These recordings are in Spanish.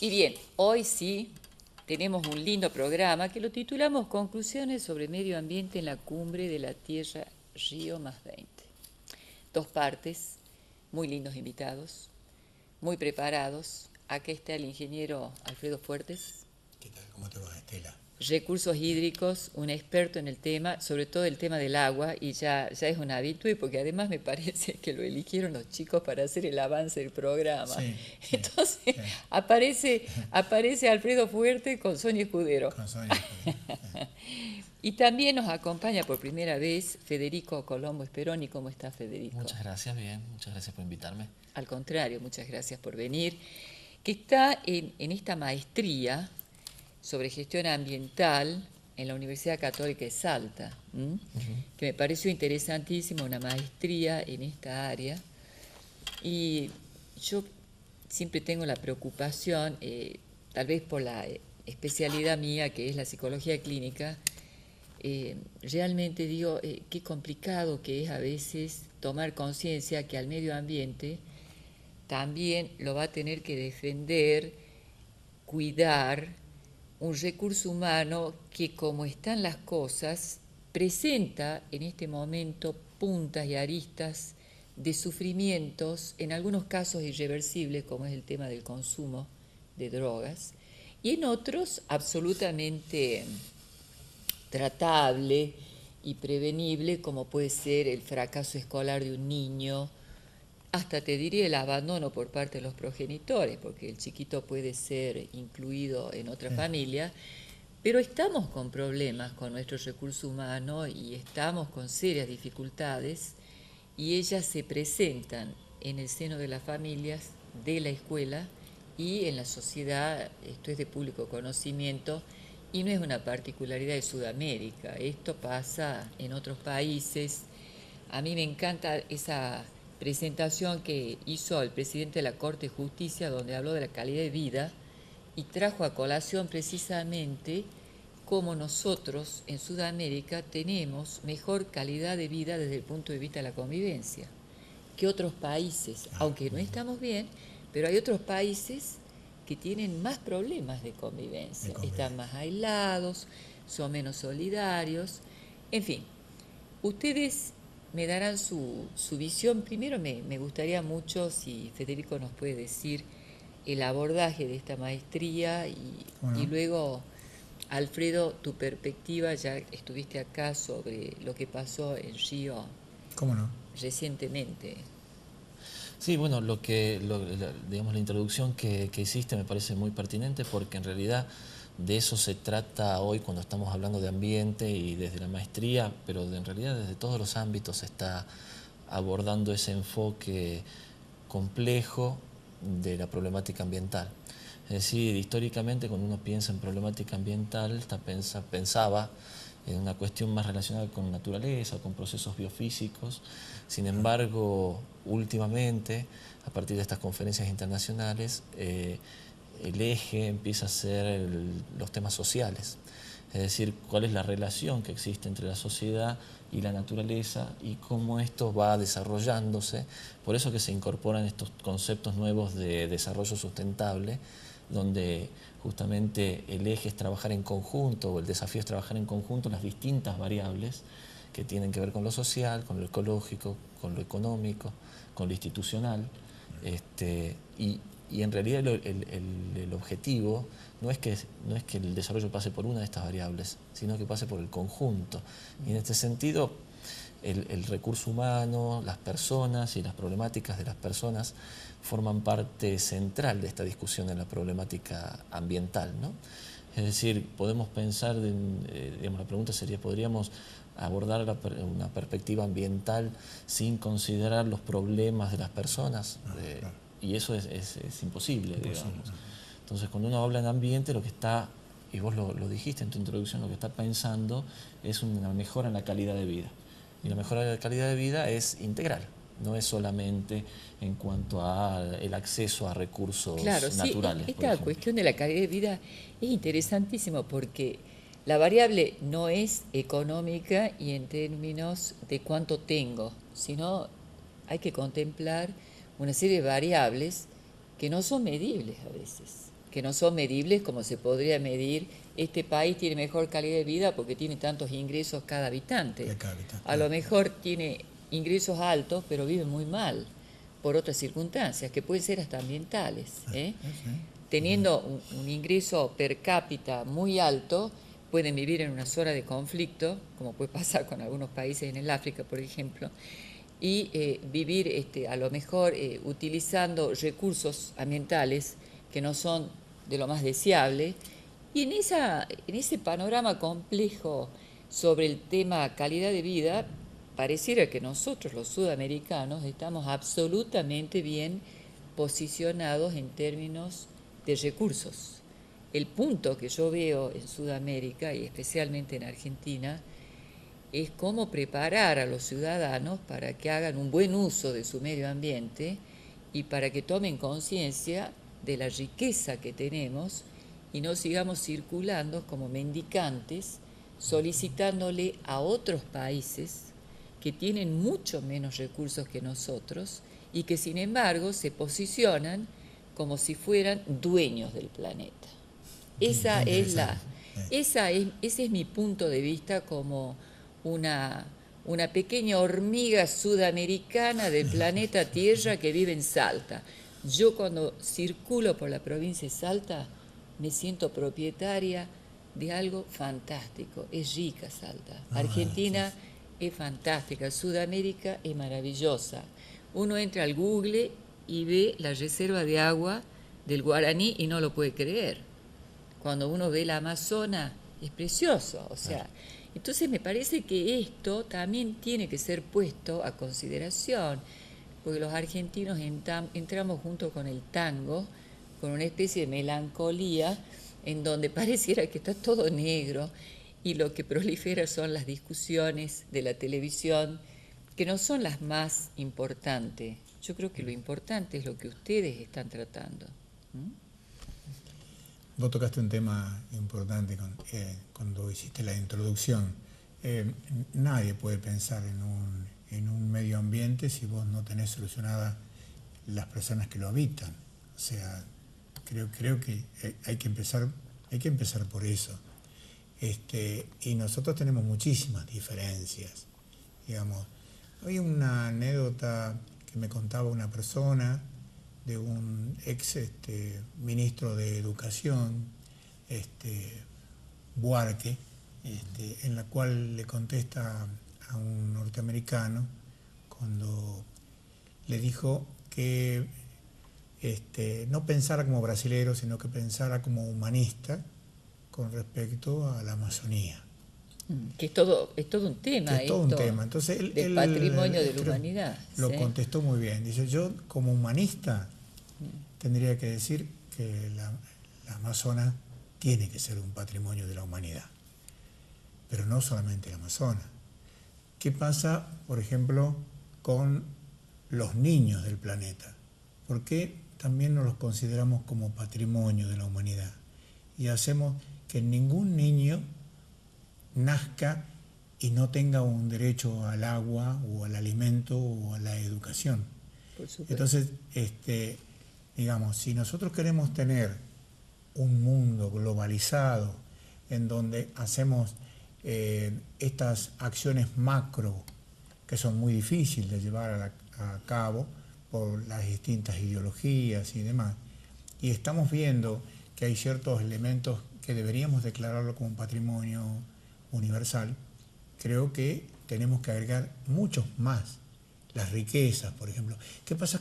Y bien, hoy sí tenemos un lindo programa que lo titulamos Conclusiones sobre Medio Ambiente en la Cumbre de la Tierra Río más 20. Dos partes, muy lindos invitados, muy preparados. Aquí está el ingeniero Alfredo Fuertes. ¿Qué tal? ¿Cómo te va, Estela? Recursos hídricos, un experto en el tema, sobre todo el tema del agua, y ya es un habitué, porque además me parece que lo eligieron los chicos para hacer el avance del programa. Sí, sí, Entonces sí. aparece Alfredo Fuerte con Sonia Escudero. Con Sonia Escudero. Y también nos acompaña por primera vez Federico Colombo Speroni. ¿Cómo está, Federico? Muchas gracias, bien, muchas gracias por invitarme. Al contrario, muchas gracias por venir. Que está en esta maestría sobre gestión ambiental en la Universidad Católica de Salta, que me pareció interesantísimo, una maestría en esta área. Y yo siempre tengo la preocupación, tal vez por la especialidad mía, que es la psicología clínica, realmente digo, qué complicado que es a veces tomar conciencia que al medio ambiente también lo va a tener que defender, cuidar, un recurso humano que, como están las cosas, presenta en este momento puntas y aristas de sufrimientos, en algunos casos irreversibles, como es el tema del consumo de drogas, y en otros absolutamente tratable y prevenible, como puede ser el fracaso escolar de un niño, hasta te diría el abandono por parte de los progenitores, porque el chiquito puede ser incluido en otra Sí. familia, pero estamos con problemas con nuestro recurso humano y estamos con serias dificultades, y ellas se presentan en el seno de las familias, de la escuela y en la sociedad. Esto es de público conocimiento y no es una particularidad de Sudamérica, esto pasa en otros países. A mí me encanta esa presentación que hizo el presidente de la Corte de Justicia, donde habló de la calidad de vida y trajo a colación precisamente cómo nosotros en Sudamérica tenemos mejor calidad de vida desde el punto de vista de la convivencia que otros países, aunque no estamos bien, pero hay otros países que tienen más problemas de convivencia, están más aislados, son menos solidarios, en fin. Ustedes me darán su visión. Primero me gustaría mucho si Federico nos puede decir el abordaje de esta maestría y Bueno, luego, Alfredo, tu perspectiva, ya estuviste acá sobre lo que pasó en Río ¿cómo no? recientemente. Sí, bueno, digamos, la introducción que hiciste me parece muy pertinente porque en realidad de eso se trata hoy cuando estamos hablando de ambiente y desde la maestría, pero en realidad desde todos los ámbitos se está abordando ese enfoque complejo de la problemática ambiental. Es decir, históricamente cuando uno piensa en problemática ambiental, pensaba en una cuestión más relacionada con naturaleza, con procesos biofísicos. Sin embargo, últimamente, a partir de estas conferencias internacionales, el eje empieza a ser los temas sociales. Es decir, cuál es la relación que existe entre la sociedad y la naturaleza y cómo esto va desarrollándose. Por eso que se incorporan estos conceptos nuevos de desarrollo sustentable, donde justamente el eje es trabajar en conjunto, o el desafío es trabajar en conjunto las distintas variables que tienen que ver con lo social, con lo ecológico, con lo económico, con lo institucional. Y en realidad el objetivo no es que el desarrollo pase por una de estas variables, sino que pase por el conjunto. Y en este sentido, el recurso humano, las personas y las problemáticas de las personas forman parte central de esta discusión en la problemática ambiental, ¿no? Es decir, podemos pensar, digamos, la pregunta sería, ¿podríamos abordar una perspectiva ambiental sin considerar los problemas de las personas? Claro. Y eso es imposible, Imposible. digamos. Entonces, cuando uno habla en ambiente, lo que está, y vos lo dijiste en tu introducción, lo que está pensando es una mejora en la calidad de vida. Y la mejora de la calidad de vida es integral, no es solamente en cuanto al acceso a recursos Claro, sí, naturales, por esta ejemplo. cuestión de la calidad de vida es interesantísimo porque la variable no es económica y en términos de cuánto tengo, sino hay que contemplar una serie de variables que no son medibles a veces. que no son medibles como se podría medir. Este país tiene mejor calidad de vida porque tiene tantos ingresos cada habitante. A lo mejor tiene ingresos altos, pero vive muy mal por otras circunstancias, que pueden ser hasta ambientales. Teniendo un ingreso per cápita muy alto, pueden vivir en una zona de conflicto, como puede pasar con algunos países en el África, por ejemplo, y vivir a lo mejor utilizando recursos ambientales que no son de lo más deseable. Y en ese panorama complejo sobre el tema calidad de vida, pareciera que nosotros los sudamericanos estamos absolutamente bien posicionados en términos de recursos. El punto que yo veo en Sudamérica y especialmente en Argentina es cómo preparar a los ciudadanos para que hagan un buen uso de su medio ambiente y para que tomen conciencia de la riqueza que tenemos y no sigamos circulando como mendicantes solicitándole a otros países que tienen mucho menos recursos que nosotros y que sin embargo se posicionan como si fueran dueños del planeta. Ese es mi punto de vista como una pequeña hormiga sudamericana del planeta Tierra que vive en Salta. Yo cuando circulo por la provincia de Salta me siento propietaria de algo fantástico. Es rica Salta. Argentina es fantástica, Sudamérica es maravillosa. Uno entra al Google y ve la reserva de agua del Guaraní y no lo puede creer. Cuando uno ve la Amazona es precioso, o sea, entonces me parece que esto también tiene que ser puesto a consideración, porque los argentinos entramos junto con el tango, con una especie de melancolía, en donde pareciera que está todo negro, y lo que prolifera son las discusiones de la televisión, que no son las más importantes. Yo creo que lo importante es lo que ustedes están tratando. Vos tocaste un tema importante cuando hiciste la introducción. Nadie puede pensar en un medio ambiente si vos no tenés solucionadas las personas que lo habitan. O sea, creo que hay que empezar por eso. Y nosotros tenemos muchísimas diferencias. Digamos, hay una anécdota que me contaba una persona de un ex ministro de Educación, Buarque, en la cual le contesta a un norteamericano cuando le dijo que no pensara como brasilero, sino que pensara como humanista con respecto a la Amazonía. Que es todo un tema. Que es todo un tema. Entonces, del patrimonio de la humanidad. Lo contestó muy bien. Dice, yo como humanista tendría que decir que la Amazonas tiene que ser un patrimonio de la humanidad. Pero no solamente el Amazonas. ¿Qué pasa, por ejemplo, con los niños del planeta? ¿Por qué también no los consideramos como patrimonio de la humanidad? Y hacemos que ningún niño nazca y no tenga un derecho al agua o al alimento o a la educación. Por supuesto. Entonces, digamos, si nosotros queremos tener un mundo globalizado en donde hacemos estas acciones macro que son muy difíciles de llevar a cabo por las distintas ideologías y demás, y estamos viendo que hay ciertos elementos que deberíamos declararlo como un patrimonio universal, creo que tenemos que agregar muchos más. Las riquezas, por ejemplo. ¿Qué pasa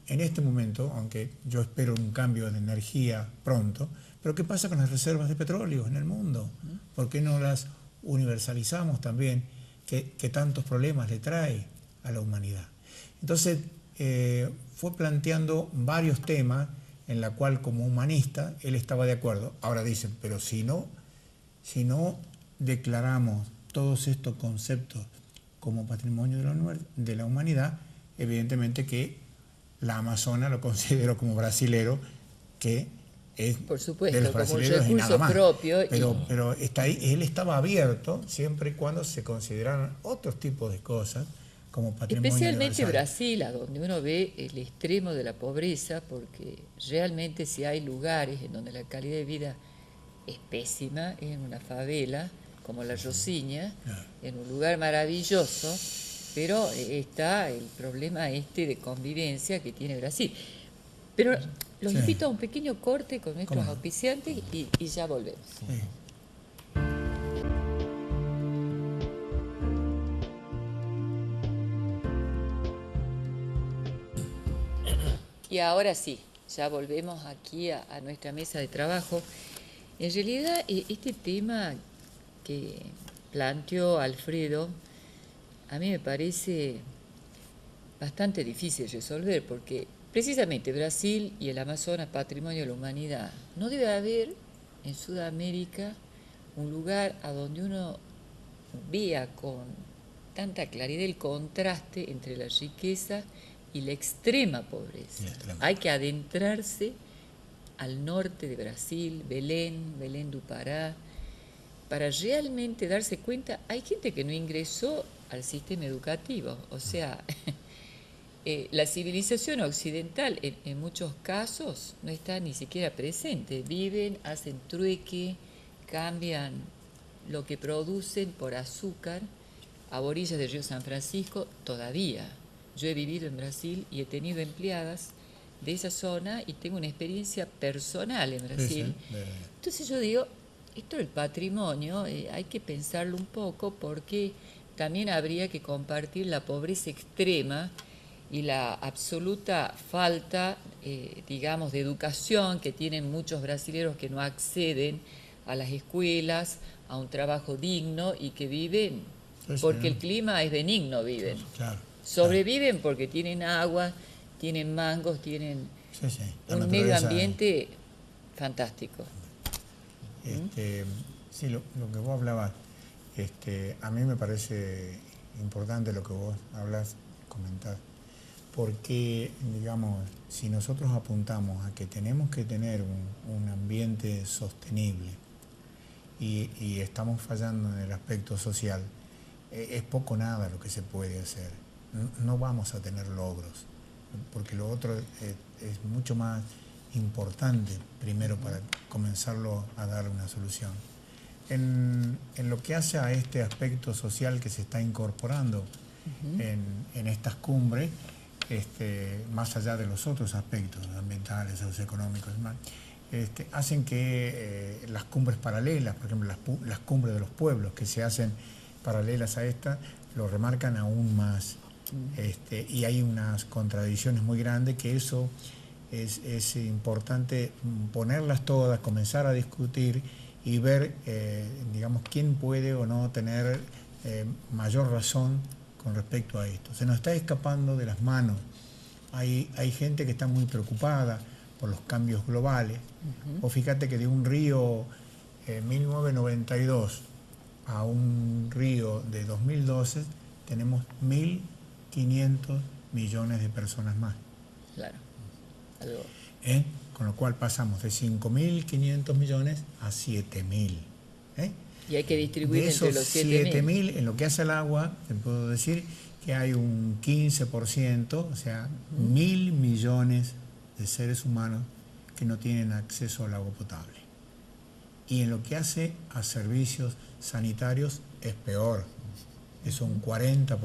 en este momento, aunque yo espero un cambio de energía pronto, pero qué pasa con las reservas de petróleo en el mundo? ¿Por qué no las universalizamos también? ¿Qué tantos problemas le trae a la humanidad? Entonces, fue planteando varios temas en la cual como humanista él estaba de acuerdo. Ahora dicen, pero si no declaramos todos estos conceptos como patrimonio de la humanidad, evidentemente que la Amazona lo considero como brasilero, que es por supuesto, de los brasileños y nada más. Propio pero está ahí, él estaba abierto siempre y cuando se consideraran otros tipos de cosas como patrimonio Especialmente universal. Brasil, a donde uno ve el extremo de la pobreza, porque realmente si hay lugares en donde la calidad de vida es pésima, es en una favela como la Rosiña, Claro. en un lugar maravilloso, pero está el problema de convivencia que tiene Brasil. Pero los Sí. invito a un pequeño corte con nuestros ¿Cómo no? auspiciantes y ya volvemos. Sí. Y ahora sí, ya volvemos aquí a nuestra mesa de trabajo. En realidad, este tema que planteó Alfredo, a mí me parece bastante difícil resolver, porque precisamente Brasil y el Amazonas, patrimonio de la humanidad, no debe haber en Sudamérica un lugar a donde uno vea con tanta claridad el contraste entre la riqueza y la extrema pobreza. Hay que adentrarse al norte de Brasil, Belén do Pará, para realmente darse cuenta. Hay gente que no ingresó al sistema educativo, o sea, la civilización occidental en muchos casos no está ni siquiera presente. Viven, hacen trueque, cambian lo que producen por azúcar a orillas del río San Francisco todavía. Yo he vivido en Brasil y he tenido empleadas de esa zona y tengo una experiencia personal en Brasil. Sí. Entonces yo digo, esto del patrimonio hay que pensarlo un poco, porque también habría que compartir la pobreza extrema y la absoluta falta, digamos, de educación que tienen muchos brasileños que no acceden a las escuelas, a un trabajo digno y que viven porque el clima es benigno, viven. Claro. Sobreviven porque tienen agua, tienen mangos, tienen un medio ambiente fantástico. Sí, lo que vos hablabas, a mí me parece importante lo que vos hablas, comentás, porque, digamos, si nosotros apuntamos a que tenemos que tener un ambiente sostenible y estamos fallando en el aspecto social, es poco nada lo que se puede hacer. No vamos a tener logros, porque lo otro es mucho más importante primero para comenzarlo a dar una solución. En lo que hace a este aspecto social que se está incorporando en estas cumbres, más allá de los otros aspectos ambientales, socioeconómicos, hacen que las cumbres paralelas, por ejemplo las cumbres de los pueblos que se hacen paralelas a esta, lo remarcan aún más. Y hay unas contradicciones muy grandes que eso es importante ponerlas todas, comenzar a discutir y ver, digamos, quién puede o no tener mayor razón con respecto a esto. Se nos está escapando de las manos. Hay gente que está muy preocupada por los cambios globales. O fíjate que de un río 1992 a un río de 2012 tenemos 1.500 millones de personas más. Claro. Con lo cual pasamos de 5.500 millones a 7.000. Y hay que distribuir de entre los 7.000. En lo que hace al agua, te puedo decir que hay un 15%, o sea, 1.000 millones de seres humanos que no tienen acceso al agua potable. Y en lo que hace a servicios sanitarios es peor, es un 40%.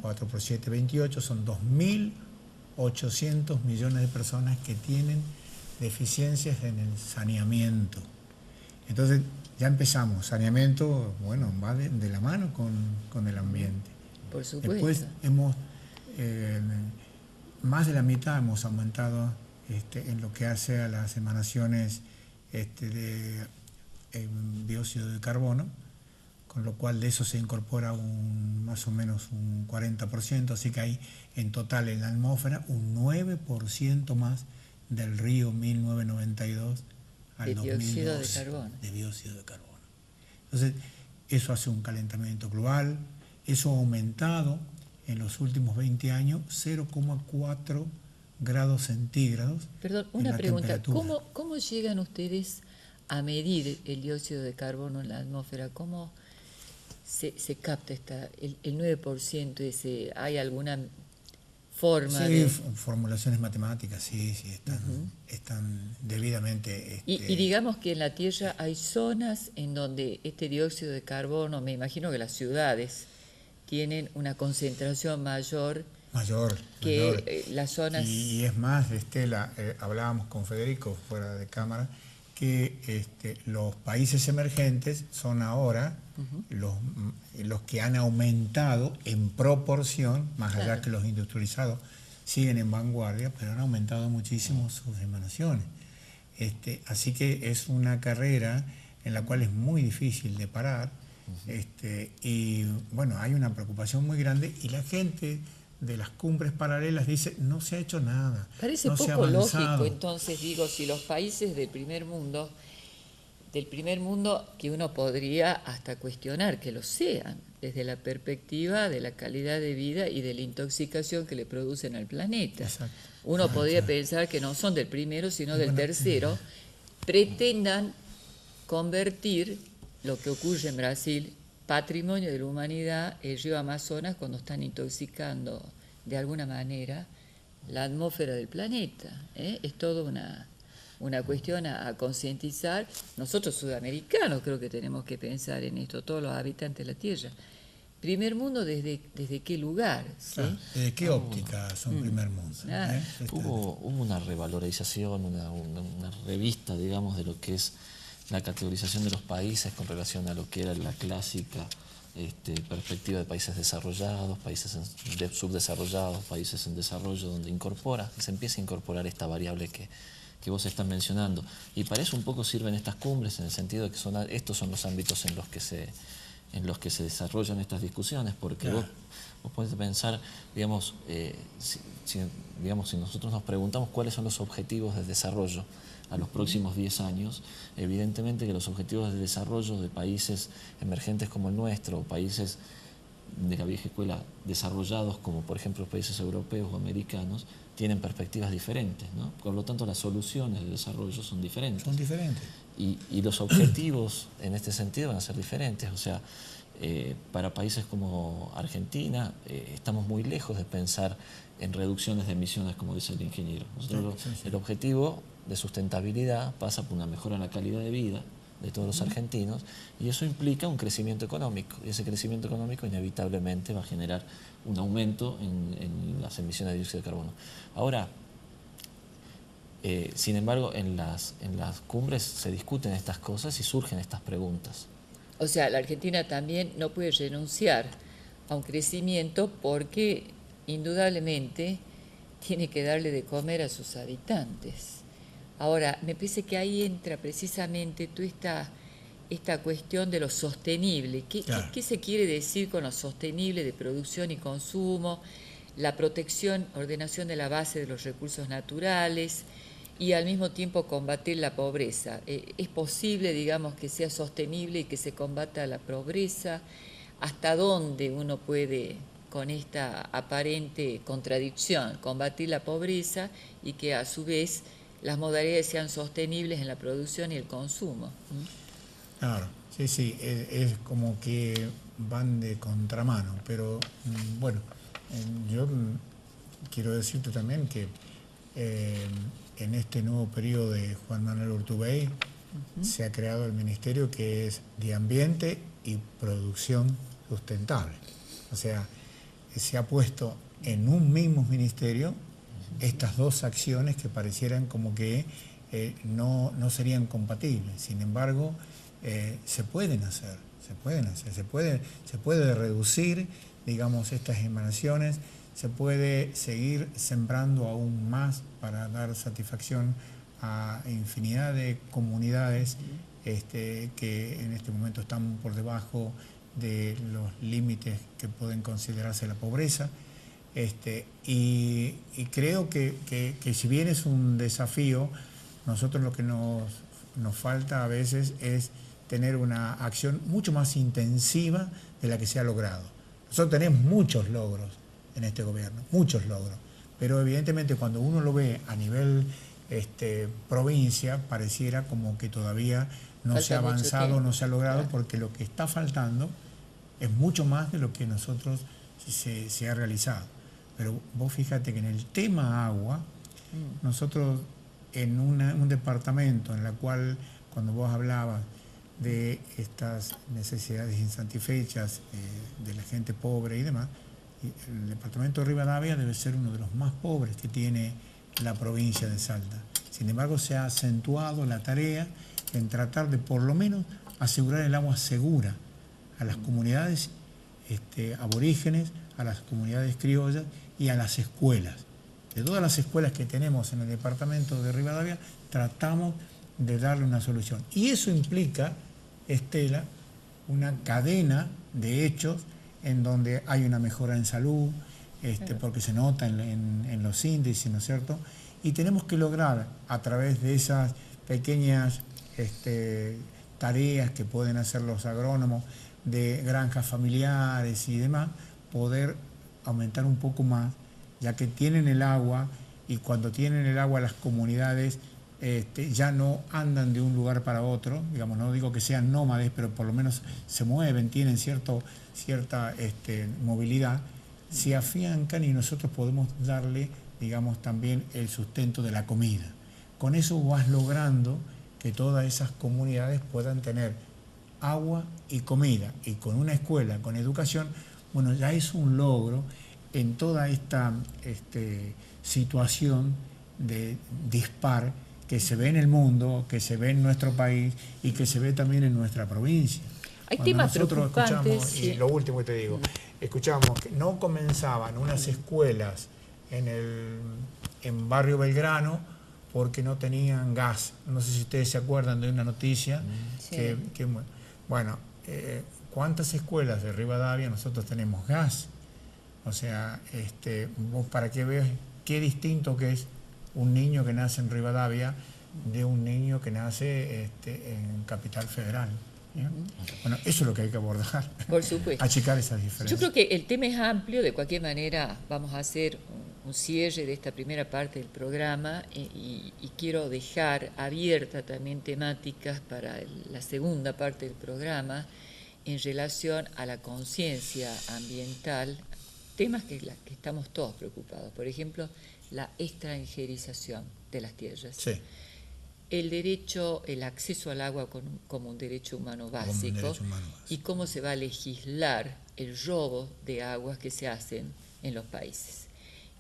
4 por 7, 28, son 2.800 millones de personas que tienen deficiencias en el saneamiento. Entonces ya empezamos, saneamiento, bueno, va de la mano con el ambiente. Por supuesto. Después hemos, más de la mitad hemos aumentado en lo que hace a las emanaciones de dióxido de carbono, con lo cual de eso se incorpora más o menos un 40%, así que hay en total en la atmósfera un 9% más del río 1992 al 2012 de dióxido de carbono. Entonces, eso hace un calentamiento global, eso ha aumentado en los últimos 20 años 0,4 grados centígrados. Perdón, una pregunta, ¿cómo llegan ustedes a medir el dióxido de carbono en la atmósfera? ¿Cómo se capta el 9%? ¿Hay alguna forma Sí, de...? formulaciones matemáticas, sí, están debidamente... Y digamos que en la Tierra hay zonas en donde este dióxido de carbono, me imagino que las ciudades tienen una concentración mayor que las zonas... Y es más, Estela, hablábamos con Federico fuera de cámara, que los países emergentes son ahora los que han aumentado en proporción, más allá que los industrializados siguen en vanguardia, pero han aumentado muchísimo sus emanaciones. Así que es una carrera en la cual es muy difícil de parar, y bueno, hay una preocupación muy grande y la gente de las cumbres paralelas dice, no se ha hecho nada. Parece no se ha poco avanzado. lógico, entonces digo, si los países del primer mundo, que uno podría hasta cuestionar que lo sean, desde la perspectiva de la calidad de vida y de la intoxicación que le producen al planeta. Exacto. Uno podría pensar que no son del primero, sino del tercero, pretendan convertir lo que ocurre en Brasil, patrimonio de la humanidad, el río Amazonas, cuando están intoxicando de alguna manera la atmósfera del planeta. Es toda una cuestión a concientizar. Nosotros sudamericanos creo que tenemos que pensar en esto, todos los habitantes de la Tierra. Primer mundo, ¿desde qué lugar? ¿Sí? ¿Desde qué óptica son primer mundo? Hubo una revalorización, una revista, digamos, de lo que es la categorización de los países con relación a lo que era la clásica perspectiva de países desarrollados, países subdesarrollados, países en desarrollo, donde se empieza a incorporar esta variable que vos estás mencionando. Y para eso un poco sirven estas cumbres, en el sentido de que estos son los ámbitos en los que se desarrollan estas discusiones, porque vos podés pensar, digamos, si nosotros nos preguntamos cuáles son los objetivos de desarrollo a los próximos 10 años, evidentemente que los objetivos de desarrollo de países emergentes como el nuestro, o países de la vieja escuela desarrollados como por ejemplo los países europeos o americanos, tienen perspectivas diferentes, ¿no? Por lo tanto las soluciones de desarrollo son diferentes. Son diferentes. Y los objetivos en este sentido van a ser diferentes. O sea, para países como Argentina estamos muy lejos de pensar en reducciones de emisiones, como dice el ingeniero. El objetivo de sustentabilidad pasa por una mejora en la calidad de vida de todos los argentinos, y eso implica un crecimiento económico, y ese crecimiento económico inevitablemente va a generar un aumento en las emisiones de dióxido de carbono. Ahora, sin embargo, en las cumbres se discuten estas cosas y surgen estas preguntas. O sea, la Argentina también no puede renunciar a un crecimiento porque indudablemente tiene que darle de comer a sus habitantes. Ahora, me parece que ahí entra precisamente toda esta cuestión de lo sostenible. ¿Qué se quiere decir con lo sostenible de producción y consumo? La protección, ordenación de la base de los recursos naturales y al mismo tiempo combatir la pobreza. ¿Es posible, digamos, que sea sostenible y que se combata la pobreza? ¿Hasta dónde uno puede, con esta aparente contradicción, combatir la pobreza y que a su vez las modalidades sean sostenibles en la producción y el consumo? Claro, sí, es como que van de contramano, pero bueno, yo quiero decirte también que en este nuevo periodo de Juan Manuel Urtubey se ha creado el ministerio que es de Ambiente y Producción Sustentable. O sea, se ha puesto en un mismo ministerio estas dos acciones que parecieran como que no serían compatibles. Sin embargo, se pueden hacer, se puede reducir, digamos, estas emanaciones, se puede seguir sembrando aún más para dar satisfacción a infinidad de comunidades que en este momento están por debajo de los límites que pueden considerarse la pobreza. Y creo que si bien es un desafío, nosotros lo que nos falta a veces es tener una acción mucho más intensiva de la que se ha logrado. Nosotros tenemos muchos logros en este gobierno, muchos logros, pero evidentemente cuando uno lo ve a nivel provincia, pareciera como que todavía no se ha avanzado, no se ha logrado, porque lo que está faltando es mucho más de lo que nosotros se ha realizado. Pero vos fíjate que en el tema agua, nosotros en un departamento en la cual, cuando vos hablabas de estas necesidades insatisfechas de la gente pobre y demás, el departamento de Rivadavia debe ser uno de los más pobres que tiene la provincia de Salta. Sin embargo, se ha acentuado la tarea en tratar de por lo menos asegurar el agua segura a las comunidades aborígenes, a las comunidades criollas y a las escuelas. De todas las escuelas que tenemos en el departamento de Rivadavia, tratamos de darle una solución. Y eso implica, Estela, una cadena de hechos en donde hay una mejora en salud, porque se nota en los índices, ¿no es cierto? Y tenemos que lograr, a través de esas pequeñas tareas que pueden hacer los agrónomos de granjas familiares y demás, poder aumentar un poco más, ya que tienen el agua, y cuando tienen el agua las comunidades ya no andan de un lugar para otro, digamos, no digo que sean nómades, pero por lo menos se mueven, tienen cierta movilidad, se afiancan y nosotros podemos darle, digamos, también el sustento de la comida. Con eso vas logrando que todas esas comunidades puedan tener agua y comida, y con una escuela, con educación, bueno, ya es un logro en toda esta situación de dispar que se ve en el mundo, que se ve en nuestro país y que se ve también en nuestra provincia. Hay Cuando temas nosotros preocupantes. escuchamos, y lo último que te digo, escuchamos que no comenzaban unas escuelas en Barrio Belgrano porque no tenían gas. No sé si ustedes se acuerdan de una noticia que bueno, ¿cuántas escuelas de Rivadavia nosotros tenemos gas? O sea, vos para que veas qué distinto que es un niño que nace en Rivadavia de un niño que nace en Capital Federal. Bueno, eso es lo que hay que abordar. Por supuesto. Achicar esas diferencias. Yo creo que el tema es amplio. De cualquier manera, vamos a hacer un cierre de esta primera parte del programa y quiero dejar abierta también temáticas para la segunda parte del programa en relación a la conciencia ambiental, temas que estamos todos preocupados. Por ejemplo, la extranjerización de las tierras. Sí. El derecho, el acceso al agua como un derecho humano básico, y cómo se va a legislar el robo de aguas que se hacen en los países.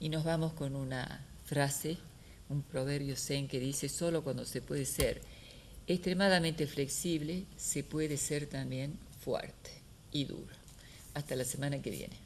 Y nos vamos con una frase, un proverbio zen que dice: solo cuando se puede ser extremadamente flexible, se puede ser también fuerte y duro. Hasta la semana que viene.